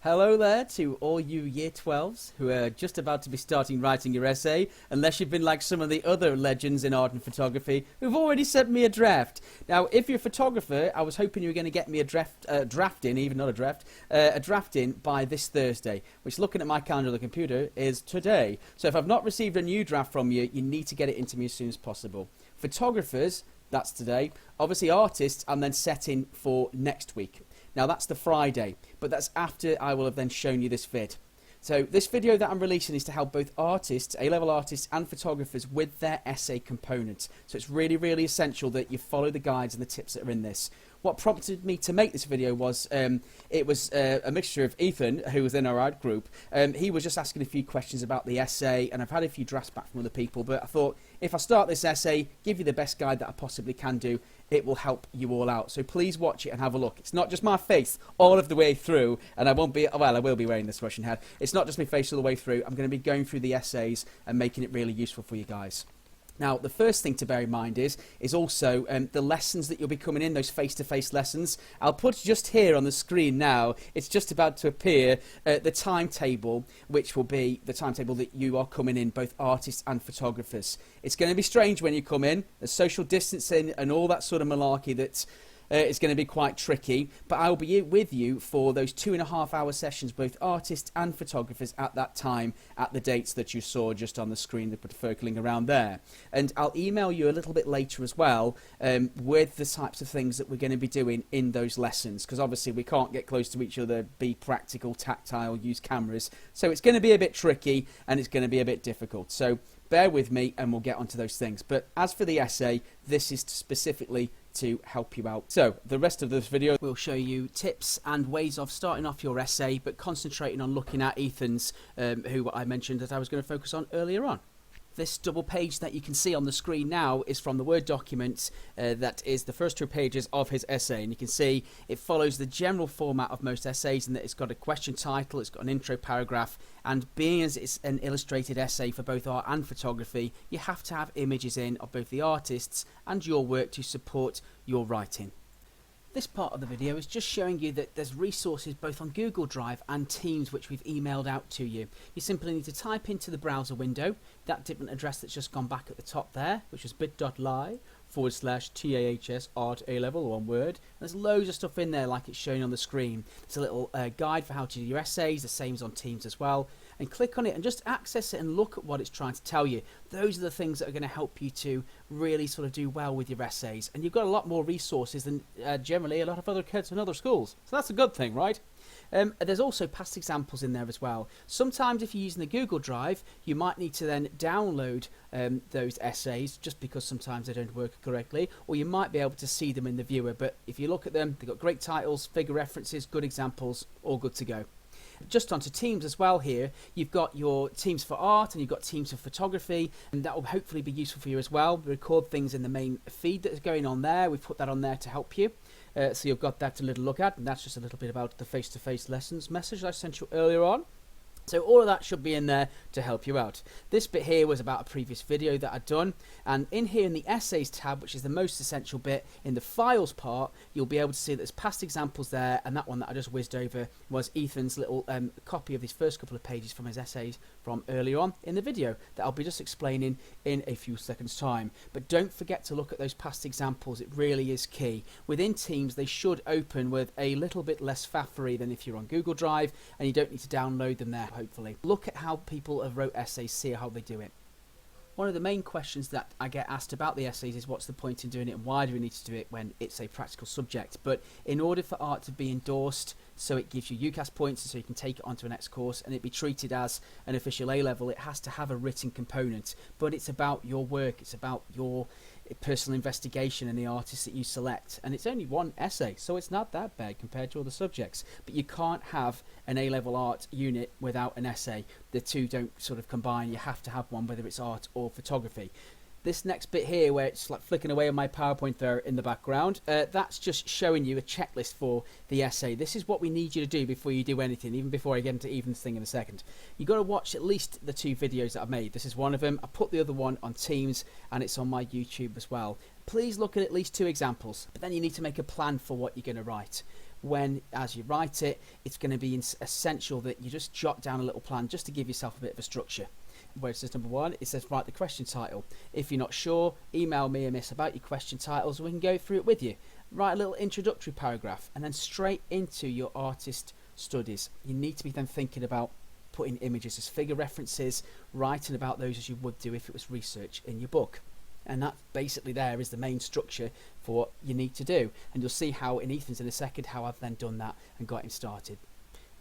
Hello there to all you Year 12s who are just about to be starting writing your essay, unless you've been like some of the other legends in art and photography who've already sent me a draft. Now, if you're a photographer, I was hoping you were going to get me a draft in by this Thursday, which, looking at my calendar on the computer, is today. So if I've not received a new draft from you, you need to get it into me as soon as possible. Photographers, that's today. Obviously artists, I'm then setting for next week. Now that's the Friday, but that's after I will have then shown you this vid. So this video that I'm releasing is to help both artists, A-level artists and photographers with their essay components. So it's really, really essential that you follow the guides and the tips that are in this. What prompted me to make this video was, it was a mixture of Ethan, who was in our art group. He was just asking a few questions about the essay, and I've had a few drafts back from other people, but I thought, if I start this essay, give you the best guide that I possibly can do, it will help you all out. So please watch it and have a look. It's not just my face all of the way through, and I won't be, well, I will be wearing this Russian hat. It's not just my face all the way through. I'm going to be going through the essays and making it really useful for you guys. Now, the first thing to bear in mind is also the lessons that you'll be coming in, those face-to-face lessons. I'll put just here on the screen now, it's just about to appear, the timetable, which will be the timetable that you are coming in, both artists and photographers. It's going to be strange when you come in, the social distancing and all that sort of malarkey that it's going to be quite tricky, but I'll be with you for those 2.5-hour sessions, both artists and photographers at that time, at the dates that you saw just on the screen that put circling around there. And I'll email you a little bit later as well with the types of things that we're going to be doing in those lessons, because obviously we can't get close to each other, be practical, tactile, use cameras, so it's going to be a bit tricky and it's going to be a bit difficult. So bear with me and we'll get onto those things. But as for the essay, this is specifically to help you out. So the rest of this video will show you tips and ways of starting off your essay, but concentrating on looking at Ethan's, who I mentioned that I was going to focus on earlier on. This double page that you can see on the screen now is from the Word document that is the first 2 pages of his essay, and you can see it follows the general format of most essays in that it's got a question title, it's got an intro paragraph, and being as it's an illustrated essay for both art and photography, you have to have images in of both the artists and your work to support your writing. This part of the video is just showing you that there's resources both on Google Drive and Teams which we've emailed out to you. You simply need to type into the browser window that different address that's just gone back at the top there, which is bit.ly/TAHS art A-level, or one word. There's loads of stuff in there like it's shown on the screen. There's a little guide for how to do your essays, the same as on Teams as well. And click on it and just access it and look at what it's trying to tell you. Those are the things that are going to help you to really sort of do well with your essays. And you've got a lot more resources than generally a lot of other kids in other schools. So that's a good thing, right? There's also past examples in there as well. Sometimes if you're using the Google Drive, you might need to then download those essays just because sometimes they don't work correctly, or you might be able to see them in the viewer. But if you look at them, they've got great titles, figure references, good examples, all good to go. Just onto Teams as well here, you've got your Teams for art and you've got Teams for photography, and that will hopefully be useful for you as well. We record things in the main feed that is going on there. We've put that on there to help you. So you've got that to little look at, and that's just a little bit about the face-to-face lessons message I sent you earlier on. So all of that should be in there to help you out. This bit here was about a previous video that I'd done, and in here in the Essays tab, which is the most essential bit, in the Files part, you'll be able to see that there's past examples there, and that one that I just whizzed over was Ethan's little copy of his first couple of pages from his essays from earlier on in the video that I'll be just explaining in a few seconds time. But don't forget to look at those past examples, it really is key. Within Teams, they should open with a little bit less faffery than if you're on Google Drive, and you don't need to download them there. Hopefully. Look at how people have wrote essays, see how they do it. One of the main questions that I get asked about the essays is what's the point in doing it and why do we need to do it when it's a practical subject. But in order for art to be endorsed, so it gives you UCAS points so you can take it onto a next course and it be treated as an official A-level, it has to have a written component. But it's about your work, it's about your personal investigation and the artists that you select, and it's only one essay, so it's not that bad compared to other subjects. But you can't have an A-level art unit without an essay. The two don't sort of combine. You have to have one, whether it's art or photography. This next bit here, where it's like flicking away on my PowerPoint there in the background, that's just showing you a checklist for the essay. This is what we need you to do before you do anything, even before I get into Ethan's thing in a second. You've got to watch at least the 2 videos that I've made. This is one of them. I put the other one on Teams, and it's on my YouTube as well. Please look at least 2 examples, but then you need to make a plan for what you're going to write. as you write it, it's going to be essential that you just jot down a little plan just to give yourself a bit of a structure. Where it says number 1, it says write the question title. If you're not sure, email me or Miss about your question titles and we can go through it with you. Write a little introductory paragraph and then straight into your artist studies. You need to be then thinking about putting images as figure references, writing about those as you would do if it was research in your book. And that basically there is the main structure for what you need to do. And you'll see how in Ethan's in a second how I've then done that and got him started.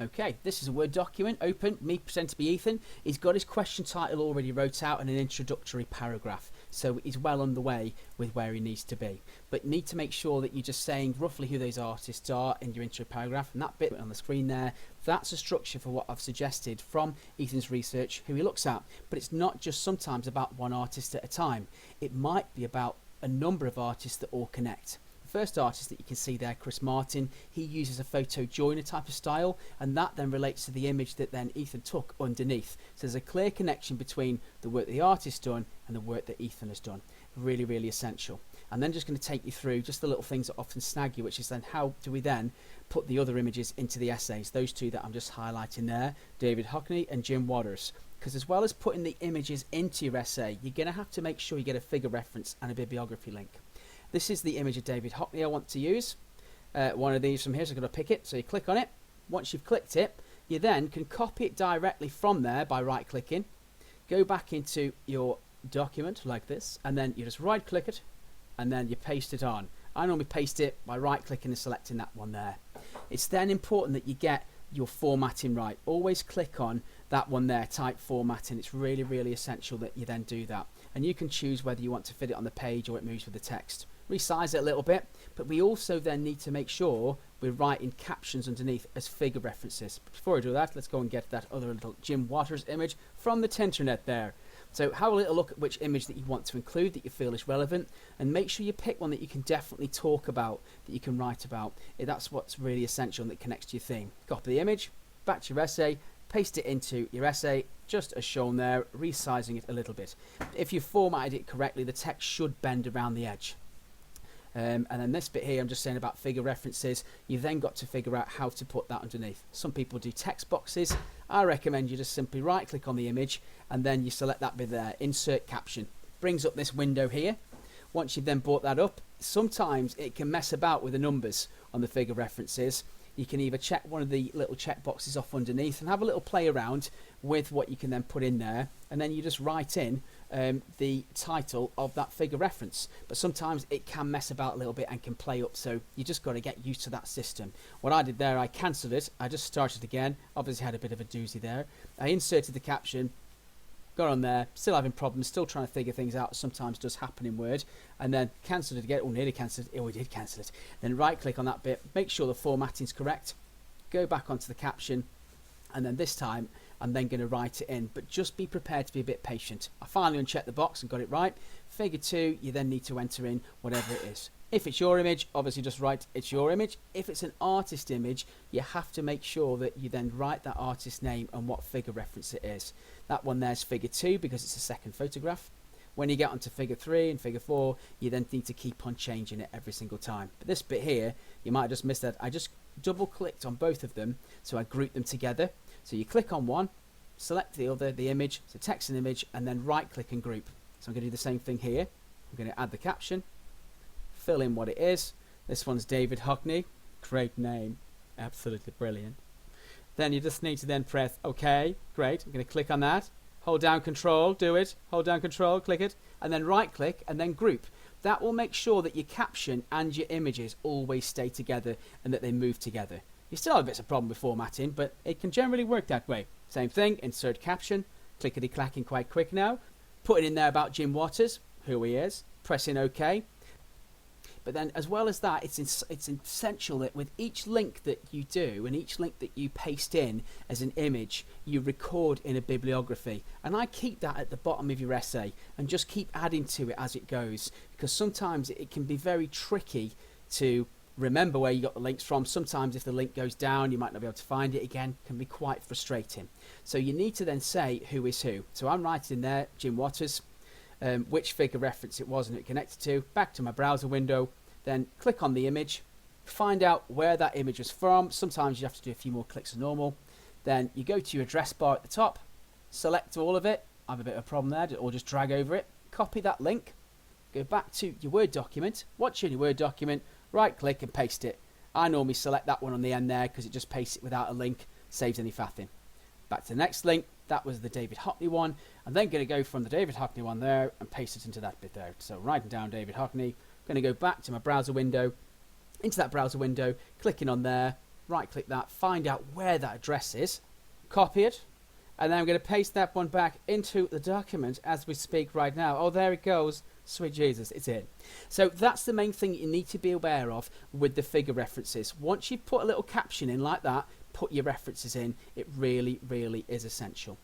Okay, this is a Word document, open, me pretend to be Ethan. He's got his question title already wrote out and an introductory paragraph. So he's well on the way with where he needs to be. But need to make sure that you're just saying roughly who those artists are in your intro paragraph. And that bit on the screen there, that's a structure for what I've suggested from Ethan's research, who he looks at. But it's not just sometimes about one artist at a time. It might be about a number of artists that all connect. First artist that you can see there, Chris Martin, he uses a photo joiner type of style, and that then relates to the image that then Ethan took underneath. So there's a clear connection between the work the artist's done and the work that Ethan has done. Really, really essential. And then just going to take you through just the little things that often snag you, which is then how do we then put the other images into the essays. Those two that I'm just highlighting there, David Hockney and Jim Waters. Because as well as putting the images into your essay, you're going to have to make sure you get a figure reference and a bibliography link. This is the image of David Hockney I want to use. One of these from here, so I'm going to pick it. So you click on it. Once you've clicked it, you then can copy it directly from there by right-clicking. Go back into your document like this, and then you just right-click it, and then you paste it on. I normally paste it by right-clicking and selecting that one there. It's then important that you get your formatting right. Always click on that one there, type formatting. It's really, really essential that you then do that. And you can choose whether you want to fit it on the page or it moves with the text. Resize it a little bit, but we also then need to make sure we're writing captions underneath as figure references. But before I do that, let's go and get that other little Jim Waters image from the Tinternet there. So have a little look at which image that you want to include that you feel is relevant, and make sure you pick one that you can definitely talk about, that you can write about. That's what's really essential and that connects to your theme. Copy the image, back to your essay, paste it into your essay, just as shown there, resizing it a little bit. If you formatted it correctly, the text should bend around the edge. And then this bit here, I'm just saying about figure references. You've then got to figure out how to put that underneath. Some people do text boxes. I recommend you just simply right click on the image and then you select that bit there, insert caption. Brings up this window here. Once you've then brought that up, sometimes it can mess about with the numbers on the figure references. You can either check one of the little check boxes off underneath and have a little play around with what you can then put in there, and then you just write in the title of that figure reference. But sometimes it can mess about a little bit and can play up, so you just got to get used to that system. What I did there, I cancelled it, I just started again, obviously had a bit of a doozy there. I inserted the caption, got on there, still having problems, still trying to figure things out, sometimes does happen in Word, and then cancelled it again, or nearly cancelled it, we did cancel it. Then right click on that bit, make sure the formatting's correct, go back onto the caption, and then this time I'm then going to write it in, but just be prepared to be a bit patient. I finally unchecked the box and got it right. Figure 2, you then need to enter in whatever it is. If it's your image, obviously just write it's your image. If it's an artist image, you have to make sure that you then write that artist name and what figure reference it is. That one there's figure 2 because it's a second photograph. When you get onto figure 3 and figure 4, you then need to keep on changing it every single time. But this bit here, you might have just missed that. I just double clicked on both of them, so I grouped them together. So you click on one, select the other, the image, so text and image, and then right click and group. So I'm going to do the same thing here. I'm going to add the caption, fill in what it is. This one's David Hockney. Great name. Absolutely brilliant. Then you just need to then press OK. Great. I'm going to click on that. Hold down Control. Do it. Hold down Control. Click it. And then right click and then group. That will make sure that your caption and your images always stay together and that they move together. You still have a bit of a problem with formatting, but it can generally work that way. Same thing. Insert caption. Clickety-clacking quite quick now. Putting in there about Jim Waters, who he is. Pressing OK. But then as well as that, it's essential that with each link that you do and each link that you paste in as an image, you record in a bibliography. And I keep that at the bottom of your essay and just keep adding to it as it goes, because sometimes it can be very tricky to remember where you got the links from. Sometimes if the link goes down, you might not be able to find it again. It can be quite frustrating. So you need to then say who is who. So I'm writing there, Jim Waters. Which figure reference it was and who it connected to, back to my browser window, then click on the image, find out where that image is from. Sometimes you have to do a few more clicks than normal. Then you go to your address bar at the top, select all of it. I have a bit of a problem there, or just drag over it. Copy that link, go back to your Word document, watch your Word document, right click and paste it. I normally select that one on the end there because it just pastes it without a link, saves any faffing. Back to the next link, that was the David Hockney one. I'm then going to go from the David Hockney one there and paste it into that bit there. So writing down David Hockney, I'm going to go back to my browser window, into that browser window, clicking on there, right click that, find out where that address is, copy it, and then I'm going to paste that one back into the document as we speak right now. Oh, there it goes. Sweet Jesus, it's in. So that's the main thing you need to be aware of with the figure references. Once you put a little caption in like that, put your references in. It really, really is essential.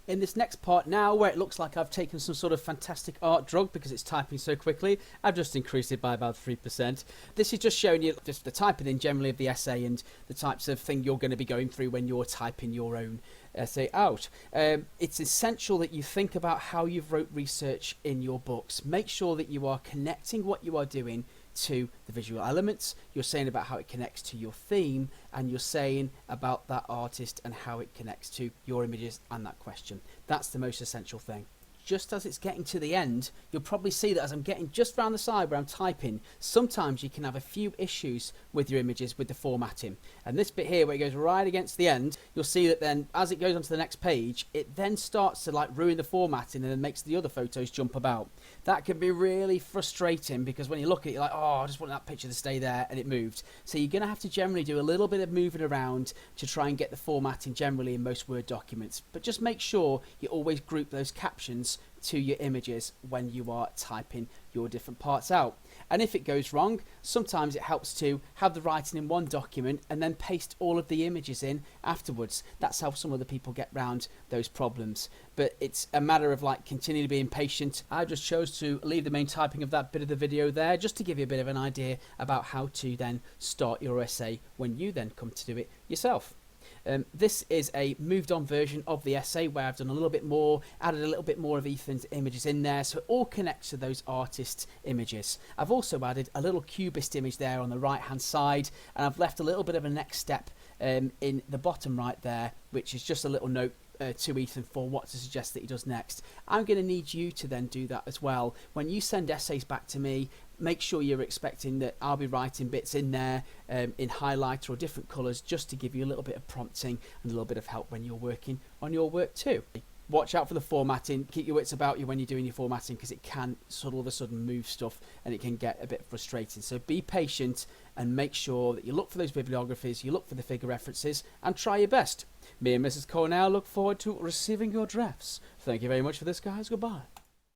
In this next part now, where it looks like I've taken some sort of fantastic art drug because it's typing so quickly, I've just increased it by about 3%. This is just showing you just the typing in generally of the essay and the types of thing you're going to be going through when you're typing your own essay out. It's essential that you think about how you've wrote research in your books. Make sure that you are connecting what you are doing to the visual elements, you're saying about how it connects to your theme, and you're saying about that artist and how it connects to your images and that question. That's the most essential thing. Just as it's getting to the end, you'll probably see that as I'm getting just around the side where I'm typing, sometimes you can have a few issues with your images with the formatting. And this bit here where it goes right against the end, you'll see that then as it goes onto the next page, it then starts to like ruin the formatting and then makes the other photos jump about. That can be really frustrating because when you look at it, you're like, oh, I just want that picture to stay there, and it moved. So you're going to have to generally do a little bit of moving around to try and get the formatting generally in most Word documents. But just make sure you always group those captions to your images when you are typing your different parts out. And if it goes wrong, sometimes it helps to have the writing in one document and then paste all of the images in afterwards. That's how some other people get around those problems. But it's a matter of like continually being patient. I just chose to leave the main typing of that bit of the video there just to give you a bit of an idea about how to then start your essay when you then come to do it yourself. This is a moved on version of the essay where I've done a little bit more, added a little bit more of Ethan's images in there, so it all connects to those artist images. I've also added a little cubist image there on the right hand side, and I've left a little bit of a next step in the bottom right there, which is just a little note to Ethan for what to suggest that he does next. I'm going to need you to then do that as well. When you send essays back to me, make sure you're expecting that I'll be writing bits in there in highlighter or different colours just to give you a little bit of prompting and a little bit of help when you're working on your work too. Watch out for the formatting. Keep your wits about you when you're doing your formatting because it can sort of all of a sudden move stuff and it can get a bit frustrating. So be patient and make sure that you look for those bibliographies, you look for the figure references and try your best. Me and Mrs. Cornell look forward to receiving your drafts. Thank you very much for this, guys. Goodbye.